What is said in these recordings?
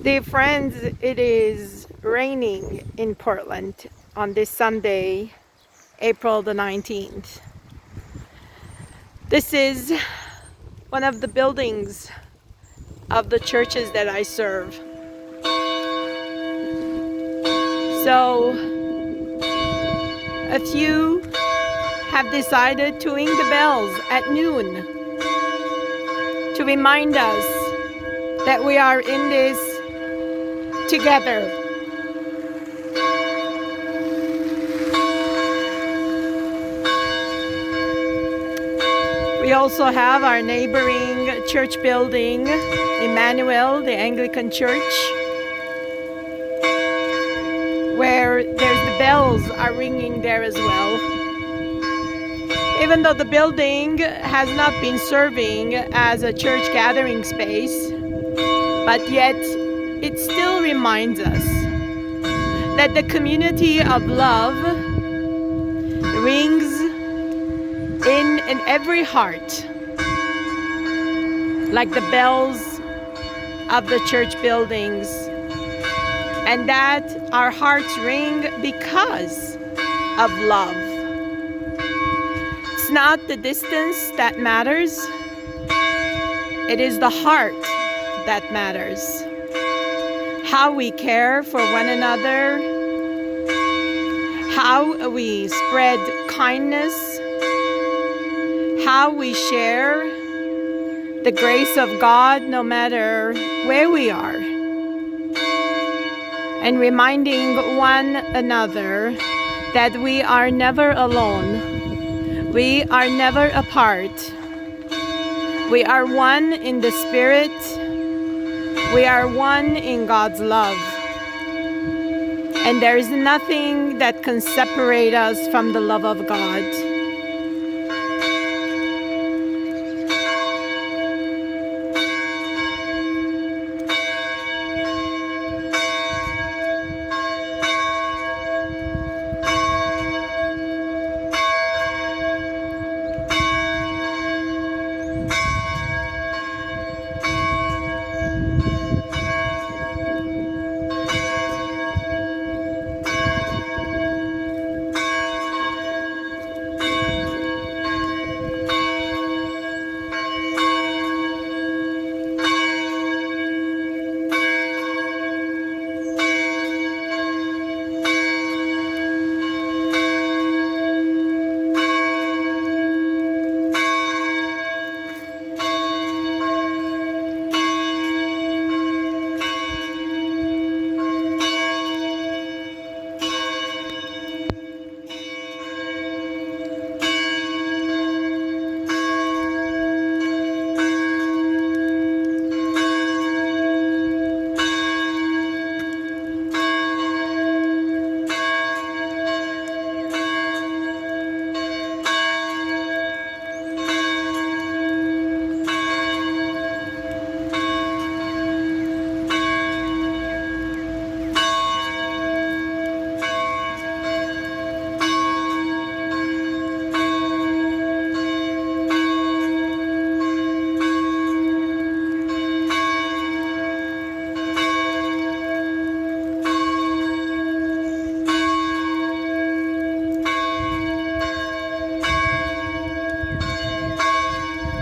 Dear friends, it is raining in Portland on this Sunday, April the 19th. This is one of the buildings of the churches that I serve. So, a few have decided to ring the bells at noon to remind us that we are in this together. We also have our neighboring church building, Emmanuel, the Anglican church, where the bells are ringing there as well. Even though the building has not been serving as a church gathering space, but yet it still reminds us that the community of love rings in every heart, like the bells of the church buildings, and that our hearts ring because of love. It's not the distance that matters, it is the heart that matters. How we care for one another, how we spread kindness, how we share the grace of God no matter where we are, and reminding one another that we are never alone, we are never apart, we are one in the Spirit, we are one in God's love, and there is nothing that can separate us from the love of God.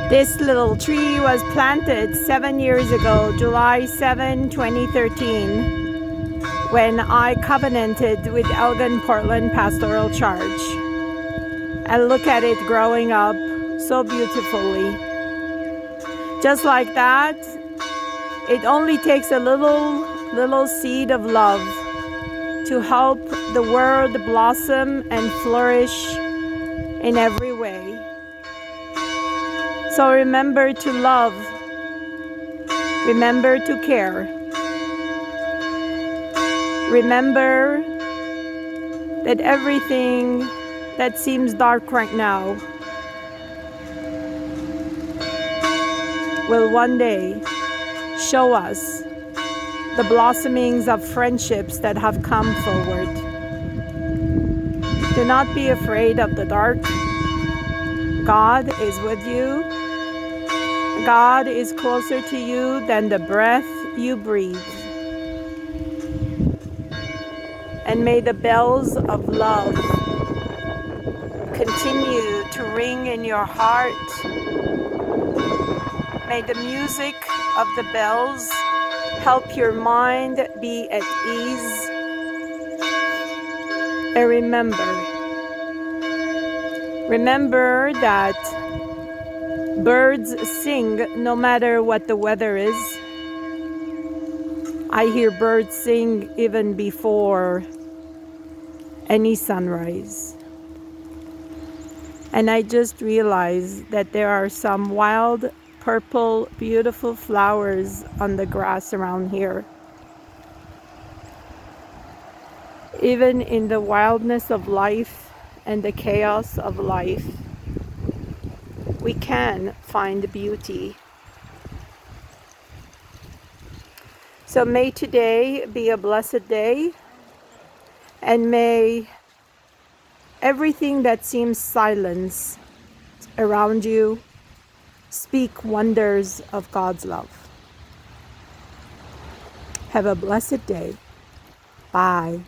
This little tree was planted 7 years ago, July 7, 2013, when I covenanted with Elgin-Portland Pastoral Charge. And look at it growing up so beautifully. Just like that, it only takes a little seed of love to help the world blossom and flourish in every way. So remember to love, remember to care, remember that everything that seems dark right now will one day show us the blossomings of friendships that have come forward. Do not be afraid of the dark. God is with you. God is closer to you than the breath you breathe. And may the bells of love continue to ring in your heart. May the music of the bells help your mind be at ease. And remember that birds sing no matter what the weather is. I hear birds sing even before any sunrise. And I just realized that there are some wild, purple, beautiful flowers on the grass around here. Even in the wildness of life and the chaos of life, we can find beauty. So may today be a blessed day, and may everything that seems silence around you speak wonders of God's love. Have a blessed day. Bye.